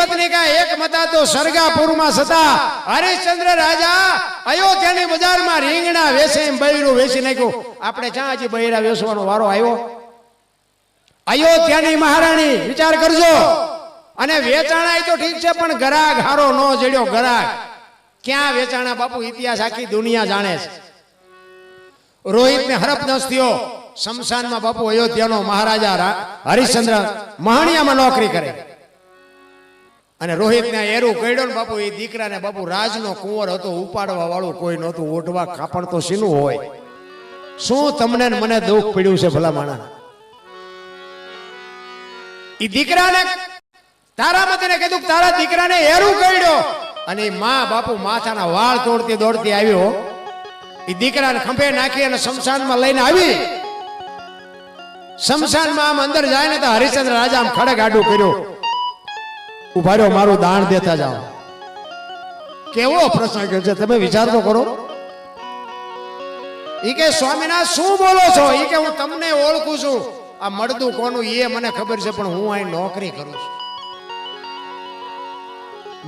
પત્ની કા એક મતા તો સરગાપુરમાં સતા હરિશ્ચંદ્ર રાજા અયોધ્યાની બજારમાં રીંગણા વેચે એમ બૈરું વેચી નાખ્યું. આપણે ક્યાં હજી બૈરા વેચવાનો વારો આવ્યો? અયોધ્યાની મહારાણી વિચાર કરજો. અને વેચાણા તો ઠીક છે, પણ ગરાગ હારો નો જડ્યો. ગરાગ ક્યાં વેચાણા બાપુ? ઇતિહાસ આખી દુનિયા જાણે છે. રોહિત ને હરપદંશ થયો શમશાનમાં. બાપુ અયોધ્યાનો મહારાજા હરિશ્ચંદ્ર મહાણિયામાં નોકરી કરે અને રોહિત ને એરું કર્યો ને બાપુ. એ દીકરાને બાપુ રાજનો કુંવર હતો, ઉપાડવા વાળું કોઈ નહોતું. ઓઢવા કાપણ તો શીનું હોય. શું તમને મને દુઃખ પડ્યું છે ભલા માણા? એ દીકરાને તારામતીને કીધું તારા દીકરાને એરું કર્યો અને માં બાપુ માથાના વાળ તોડતી દોડતી આવ્યો. એ દીકરાને ખંભે નાખી અને શમશાનમાં લઈને આવી. શમશાનમાં આમ અંદર જાય ને તો હરિશ્ચંદ્ર રાજા આમ ખડક આડું કર્યું. ઉભા રહ્યો, મારું દાન દેતા જાઓ. કેવો પ્રશ્ન છે, તમે વિચાર તો કરો. ઈ કે સ્વામિનાથ શું બોલો છો? ઈ કે હું તમને ઓળખું છું. આ મળદું કોનું એ મને ખબર છે, પણ હું અહીં નોકરી કરું છું.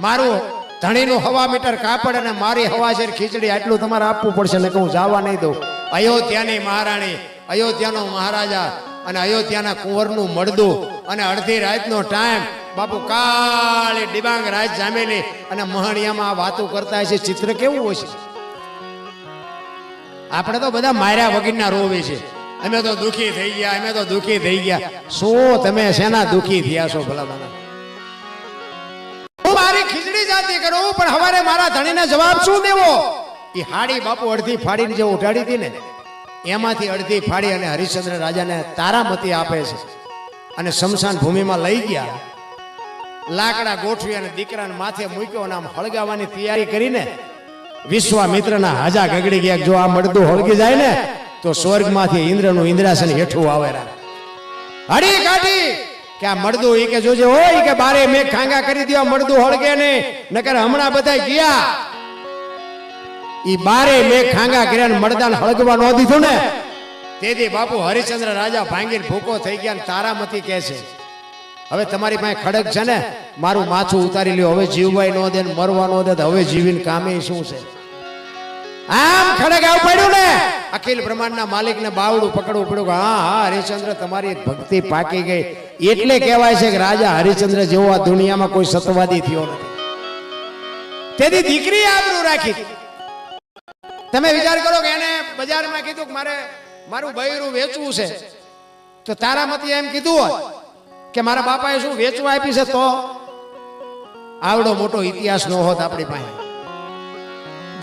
મારું ધણીનું હવા મીટર કાપડ અને મારી હવા છે ખીચડી આટલું તમારે આપવું પડશે, ને હું જવા નહીં દઉં. અયોધ્યાની મહારાણી, અયોધ્યાનો મહારાજા અને અયોધ્યાના કુંવરનું મળદું અને અડધી રાતનો ટાઈમ. બાપુ કાળી ડિબાંગ રાત જામેલી અને મહાણિયામાં વાતો કરતા છે. ચિત્ર કેવું હોય છે? આપણે તો બધા માર્યા વગરના રોવે છે. અમે તો દુખી થઈ ગયા, અમે તો દુખી થઈ ગયા. શું તમે શેના દુખી થયા છો ભલા મને? હું મારી ખીચડી જાતી કરું, પણ હવારે મારા ધણીને જવાબ શું દેવો? એ હાડી બાપુ અડધી ફાડીને જે ઉઠાડી હતી ને, એમાંથી અડધી ફાડી અને હરિશ્ચંદ્ર રાજાને તારામતી આપે છે. અને શમશાન ભૂમિમાં લઈ ગયા. લાકડા ગોઠવી અને દીકરાને માથે મૂક્યો અને આમ હળગાવવાની તૈયારી કરીને વિશ્વામિત્રના હાજા ગગડી ગયા. જો આ મળદું હળગી જાય ને તો સ્વર્ગમાંથી ઇન્દ્રનું ઇન્દ્રાસન હેઠું આવે. હળી કાઢી કે આ મળદું ઈ કે જોજે હોય કે બારે મેં ખાંગા કરી દો, મળદું હળગે ને, નકર હમણાં બધા ગયા. ઈ બારે મેં ખાંગા કર્યા ને મળદાને હળગવા ન દીધું ને, તેથી બાપુ હરિશ્ચંદ્ર રાજા ભાંગીને ભૂકો થઈ ગયા. તારામતી કહે છે હવે તમારી પાસે ખડક છે ને, મારું માથું ઉતારી લ્યો. હવે જીવવાય ન દે, મરવા ન દે, હવે જીવીને કામે શું છે? આમ ખડક આવ પડ્યું ને, અખિલ બ્રહ્માંડના માલિકને બાવડું પકડવું પડ્યું. હા હા હરિશ્ચંદ્ર તમારી ભક્તિ પાકી ગઈ. એટલે કહેવાય છે કે રાજા હરિશ્ચંદ્ર જેવો આ દુનિયામાં કોઈ સતવાદી થયો નથી. તેથી દીકરી આબરૂ રાખી. તમે વિચાર કરો કે એને બજારમાં કીધું કે મારે મારું બૈરું વેચવું છે, તો તારામતી એમ કીધું હોય કે મારા બાપાએ શું વેચવા આપી છે, તો આવડો મોટો ઇતિહાસ ન હોત આપણી પાસે.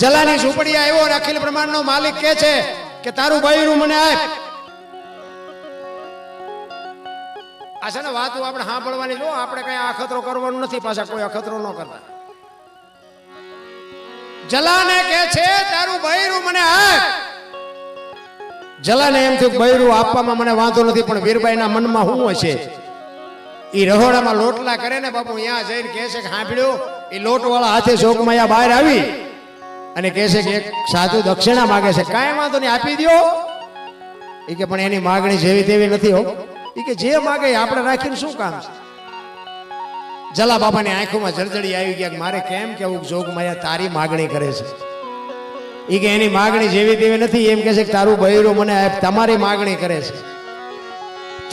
જલાની ઝૂંપડી આવ્યો, અખિલ બ્રહ્માંડનો માલિક કહે છે કે તારું બૈરું મને આપ. આ છે ને વાતો આપણે સાંભળવાની. જો આપણે કઈ અખતરો કરવાનું નથી, પાછા કોઈ અખતરો ન કરતા. જલાને કહે છે તારું બૈરું મને આપ. જલાને એમ થયું બૈરું આપવામાં મને વાંધો નથી, પણ વીરબાઈના મનમાં શું હશે? એ રહોડામાં લોટલા કરે ને બાપુ, અહીંયા જઈને કહે છે કે સાંભળ્યું, એ લોટવાળા હાથે શોકમાં બહાર આવી અને કહે છે કે એક સાધુ દક્ષિણા માગે છે. કાંઈ વાંધો નહીં, આપી દો. એ કે પણ એની માગણી જેવી તેવી નથી હો. એ કે જે માગે આપણે રાખીને શું કામ છે? જલા બાપાની આંખોમાં જળજળી આવી ગયા. મારે કેમ કેવું જોગમાયા તારી માગણી કરે છે? એ કે એની માગણી જેવી તેવી નથી, એમ કે છે કે તારું બૈરું મને આપ. તમારી માગણી કરે છે.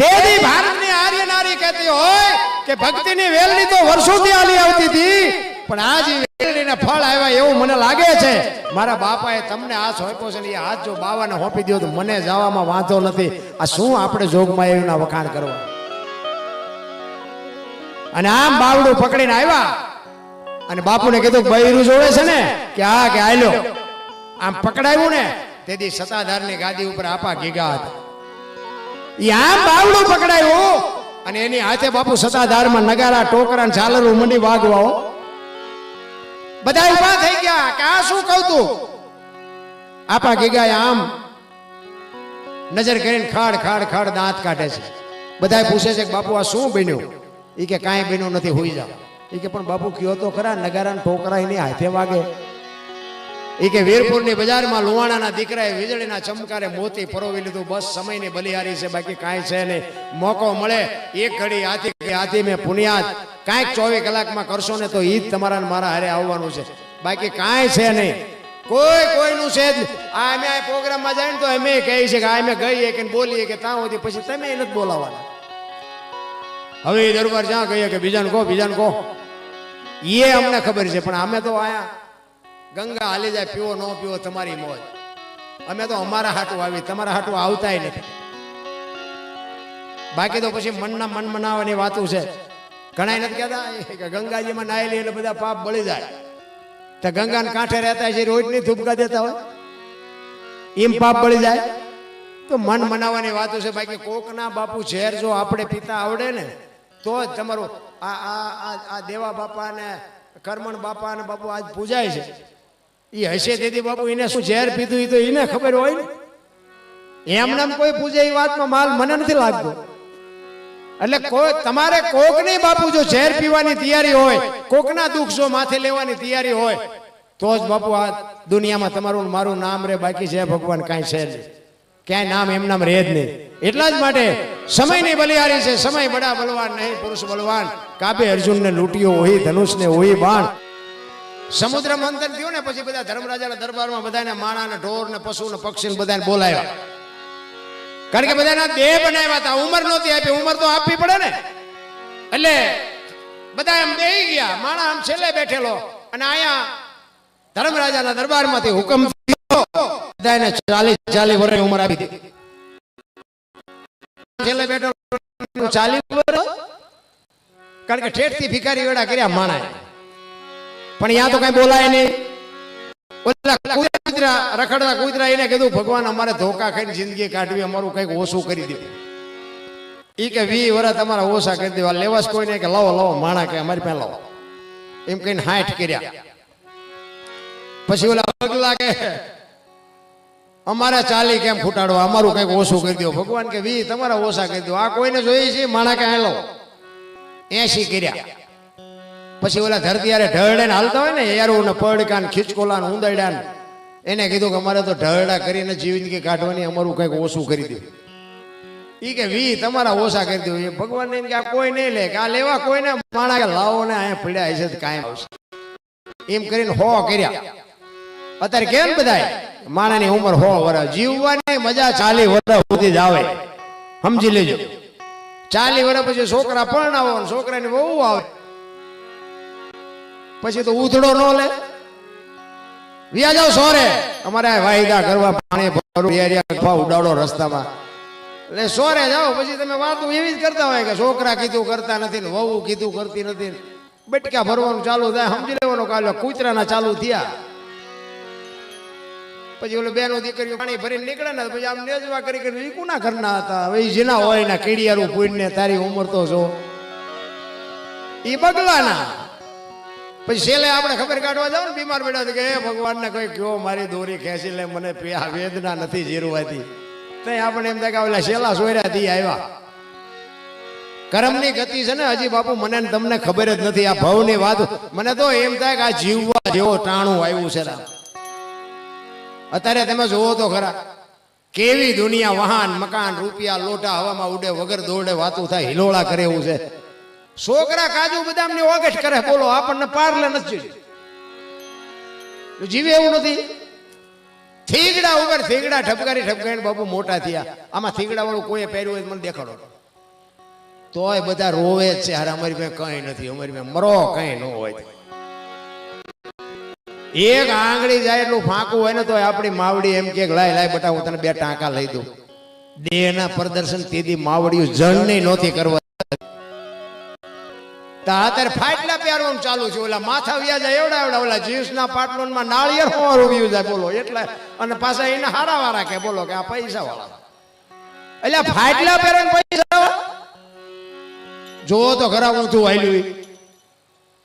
તેથી ભારતની આર્ય નારી કહેતી હોય કે ભક્તિની વેલણી તો વર્ષોથી આલી આવતી હતી, પણ આજ વેલણીને ફળ આવ્યા એવું મને લાગે છે. મારા બાપાએ તમને આ સોંપ્યો છે ને, એ હાથ જો બાવાને સોંપી દો તો મને જવામાં વાંધો નથી. આ શું આપણે જોગમાયાના વખાણ કરવા? અને આમ બાવડું પકડીને આવ્યા અને બાપુને કીધું બૈરું જોડે છે ને, કે હા કે આલ્યો. આમ પકડાયું ને, તેથી સત્તાધારની ગાદી ઉપર આપા ગીગા હતા. આમ બાવડું પકડાયું અને એની હાથે બાપુ સત્તાધારમાં નગારા ટોકરા ઝાલરું મંડી વાગવાઓ. બધા ઉભા થઈ ગયા કે આ શું કહું તું? આપા ગીગાએ આમ નજર કરીને ખાડ ખાડ ખાડ દાંત કાઢે છે. બધા પૂછે છે કે બાપુ આ શું બન્યું? એ કે કાંઈ બન્યું નથી, હોઈ જાવ. એ કે પણ બાપુ કયો તો ખરા, નગારા ટોકરા એની હાથે વાગે. એ કે વીરપુરની બજારમાં લુવાણાના દીકરાએ વીજળીના ચમકારે મોતી પરોવી લીધું. બસ સમયની બલિહારી છે, બાકી કાંઈ છે નહીં. મોકો મળે એક ઘડી આથી મેં પુનિયાદ કાંઈક 24 કલાકમાં કરશો ને તો ઈ જ તમારા ને મારા હારે આવવાનું છે, બાકી કાંઈ છે નહીં. કોઈનું છે જ. આ અમે આ પ્રોગ્રામમાં જાય ને તો અમે કહીએ છીએ કે આ અમે ગઈએ કે બોલીએ કે ત્યાં સુધી પછી તમે નથી બોલાવવાના. હવે એ દરબાર જ્યાં કહીએ કે બીજાને કહો એ અમને ખબર છે, પણ અમે તો આયા ગંગા હાલી જાય, પીવો ન પીવો તમારી મોજ. અમે તો અમારા હાટું આવી, તમારા હાટું આવતાય નથી. બાકી તો પછી મન મનાવવાની વાતું છે. ઘણા નથી કહેતા કે ગંગાજીમાં નાયેલી એટલે બધા પાપ બળી જાય, તો ગંગાને કાંઠે રહેતા છે રોજ નહીં થૂપકા દેતા હોય એમ પાપ બળી જાય. તો મન મનાવવાની વાતો છે. બાકી કોકના બાપુ ઝેર જો આપણે પીતા આવડે ને તો જ તમારું આ દેવા બાપા ને કરમણ બાપા ને બાપુ આજ પૂજાય છે, એ હશે તેથી બાપુ એને શું ઝેર પીધું એ તો એને ખબર હોય ને. એમને કોઈ પૂજે એ વાતમાં માલ મને નથી લાગતો. એટલે કોઈ તમારે કોક નહીં બાપુ જો ઝેર પીવાની તૈયારી હોય, કોકના દુઃખ જો માથે લેવાની તૈયારી હોય તો જ બાપુ આ દુનિયામાં તમારું મારું નામ રે. બાકી છે ભગવાન કાંઈ છે નહીં, ક્યાંય નામ એમ નામ રહે જ નહીં. એટલા જ માટે સમયની બલિહારી છે. સમય બડા બલવાન નહીં, પુરુષ બલવાન. કાબે અર્જુનને લૂંટ્યો હોય, ધનુષને હોય બાણ. સમુદ્ર મંથન થયું ને પછી બધા ધર્મરાજાના દરબારમાં બધાને માણા ને ઢોર ને પશુ ને પક્ષી ને બધાને બોલાવ્યા, કારણ કે બધાના દેહ બનાવ્યા હતા. ઉંમર નહોતી આપી, ઉંમર તો આપવી પડે ને. એટલે બધા એમ બેહી ગયા, માણા આમ છેલ્લે બેઠેલો, અને અહીંયા ધર્મરાજાના દરબારમાંથી હુકમ થયો બધાને 40 વર્ષની ઉંમર આપી દીધી. છેલ્લે બેઠેલો 40 વર્ષ, કારણ કે ઠેઠથી ભિખારી વેડા કર્યા માણાએ. પણ અહીંયા તો કઈ બોલાય નહીં. રખડતા કૂતરા એને કીધું ભગવાન અમારે ધોકા ખાઈને જિંદગી કાઢવી, અમારું કઈક ઓછું કરી દે. ઈ કે 20 વર્ષ તમારા ઓછા કરી દેવા. લેવાસ કોઈ નહીં કે લાવો માણા કે અમારી પાસે લાવો, એમ કહીને 60 કર્યા. પછી ઓલા પગલા કે અમારે 40 કેમ ફૂટાડવા, અમારું કઈક ઓછું કરી દો. ભગવાન કે 20 તમારા ઓછા કરી દો. આ કોઈને જોઈએ છે માણા કે હાલો 80 કર્યા. પછી ઓલા ધરતીયારે ઢળડે ને હાલતા હોય ને યારું ને પડકા ને ખીચકોલા ને ઉંદરડા ને, એને કીધું કે અમારે તો ઢળડા કરીને જિંદગી કાઢવાની, અમારું કઈક ઓછું કરી દે. ઈ કે 20 તમારા ઓછા કરી દો. એ ભગવાન ને કે આ કોઈ નહીં લે, કે આ લેવા કોઈને માણા કે લાવો ને અહીંયા પડ્યા હશે કાયમ આવશે, એમ કરીને 100 કર્યા. અત્યારે કેમ બધાય માણાની ઉંમર 100 વર્ષ, જીવવાની મજા 40 વર્ષ સુધી જ આવે. સમજી લેજો. 40 વર્ષ પછી છોકરા પરણાવો ને છોકરાની વહુ આવે, પછી તો ઉધડો ન લે. વ્યા જાવ સોરે, અમારે વાયદા કરવા પાણી ભરવા ઉડાડો રસ્તામાં, એટલે સોરે જાઓ. પછી તમે વાતો એવી જ કરતા હોય કે છોકરા કીધું કરતા નથી ને વહુ કીધું કરતી નથી, બટકા ભરવાનું ચાલુ થાય. સમજી લેવાનું કાલે કૂતરાના ચાલુ થયા. પછી ઓલો બેનો દીકરીઓ પાણી ભરીને નીકળે ને પછી આમ નેજવા કરી કરી કોના ઘરના હતા હવે જેના હોય ને કીડિયારું પૂઈને તારી ઉંમર તો જો એ બગલાના. પછી છેલ્લે આપણે ખબર કાઢવા જાવ ને બીમાર બેઠા કે હે ભગવાનને કોઈ કયો મારી દોરી ખેંચી લે, મને વેદના નથી જીરવાતી. તઈ આપણે એમ થાય કે ઓલા છેલ્લા સોયરા દી આવ્યા. કર્મની ગતિ છે ને હજી બાપુ મને તમને ખબર જ નથી. આ ભવની વાત મને તો એમ થાય કે આ જીવવા જેવો ટાણું આવ્યું છે. અત્યારે તમે જોવો તો ખરા કેવી દુનિયા, વાહન મકાન રૂપિયા લોટા હવામાં ઉડે, વગર દોડે વાતું થાય, હિલોળા કરે એવું છે. છોકરા કાજુ બદામ ની ઓગસ્ટ કરે, બોલો આપણને પારલે નથી જીવે એવું નથી. થીગડા ઉપર થીગડા ઠપકારી બાપુ મોટા થયા. આમાં થીગડા વાળું કોઈ પહેર્યું હોય મને દેખાડો, તોય બધા રોવે જ છે. હારે અમારી પાસે કઈ નથી, અમારી પાસે મરો કઈ ન હોય. એક આંગળી જાય એટલું ફાંકું હોય ને તો આપણી માવડી એમ કે લાય બટા હું તને 2 ટાંકા લઈ દઉં. દેહના પ્રદર્શન તેથી માવડીઓ જણ નહીં નહોતી કરવા. અત્યારે ફાટલા પહેરવાનું ચાલુ છે. ઓલા માથા વ્યા જાય એવડા ઓલા જીન્સના પાટલોનમાં નાળિયેર હોવાનું વ્યુ જાય બોલો એટલે, અને પાછા એને હારા વાળા કે બોલો કે આ પૈસા વાળા, એટલે ફાટલા પહેરે પૈસા જોવો તો ખરા ઊંધું વાયલું.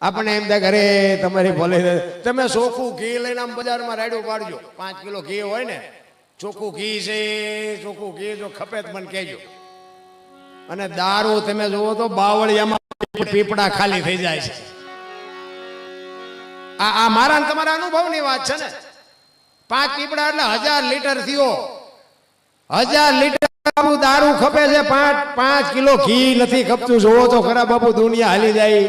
આપણે એમ થાય અરે તમારી ભલે તમે ચોખ્ખું ઘી લઈને આમ બજારમાં રાડ્યું પાડજો. 5 કિલો ઘી હોય ને, ચોખ્ખું ઘી છે, ચોખ્ખું ઘી જો ખપે તો મને કહેજો. અને દારૂ તમે જોવો તો બાવળિયામાં પીપડા ખાલી થઈ જાય છે. આ મારા તમારા અનુભવની વાત છે ને. 5 પીપડા એટલે 1000 લીટર થયો. 1000 લીટર દારૂ ખપે છે. 5 કિલો ઘી નથી ખપતું. જોવો તો ખરા બાપુ દુનિયા હાલી જાય.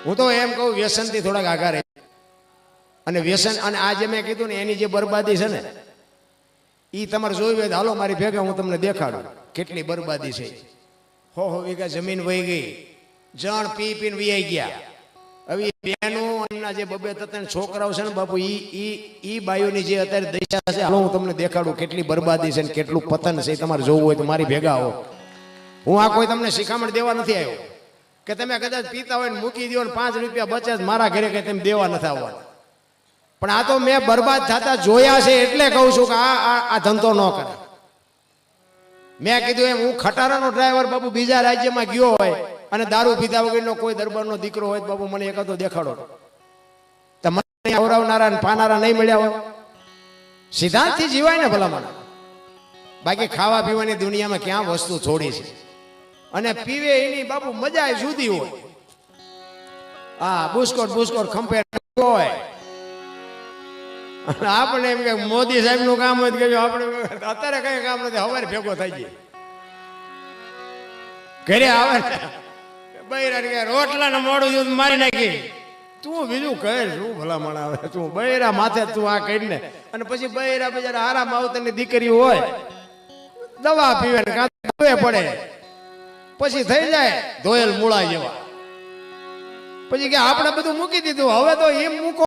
હું તો એમ કહું વ્યસનથી થોડાક આગા રહે. અને વ્યસન અને આ જે મેં કીધું ને એની જે બરબાદી છે ને એ તમારે જોયું હોય તો હાલો મારી ભેગા હું તમને દેખાડું કેટલી બરબાદી છે. હો વીઘા જમીન વહી ગઈ, જણ પી પીને વીઆઈ ગયા. હવે બેનું એમના જે બબે ત્રણ છોકરાઓ છે ને બાપુ ઈ બાયુની જે અત્યારે દશા છે હાલો હું તમને દેખાડું કેટલી બરબાદી છે ને કેટલું પતન છે. તમારે જોવું હોય તો મારી ભેગા આવો. હું આ કોઈ તમને શિખામણ દેવા નથી આવ્યો કે તમે કદાચ પીતા હોય ને મૂકી દો ને 5 રૂપિયા બચે મારા ઘરે કઈ તમે દેવા નથી આવવાના. પણ આ તો મેં બરબાદ થતા જોયા છે એટલે કહું છું કે આ ધંધો ન કરે. મેં કીધું એમ હું ખટારાનો ડ્રાઈવર બાપુ બીજા રાજ્યમાં ગયો હોય અને દારૂ પીધા વગરનો કોઈ દરબારનો દીકરો હોય બાપુ મને એકાદો દેખાડો. તમને આવરાવનારા ને પાનારા નહીં મળ્યા હોય. સિદ્ધાંતથી જીવાય ને ભલામણ. બાકી ખાવા પીવાની દુનિયામાં ક્યાં વસ્તુ થોડી છે અને પીવે એની બાપુ મજા જુદી હોય. હા બુસ્કોટ ખંપે હોય. આપણે એમ કે મોદી સાહેબ નું કામ હોય કે આપણે અત્યારે કઈ કામ નથી હવારે ભેગો થઈ જાય ઘરે આવે બૈરા રોટલા ને મોડું મારી નાખી તું બીજું કહે શું ભલામણ આવે તું બૈરા માથે તું આ કરીને અને પછી બૈરા બજારા હારા માવતરની દીકરી હોય દવા પીવે ને કાંઈ પડે પછી થઈ જાય ધોયેલ મૂળા જેવા. પછી કે આપણે બધું મૂકી દીધું હવે તો એમ મૂકો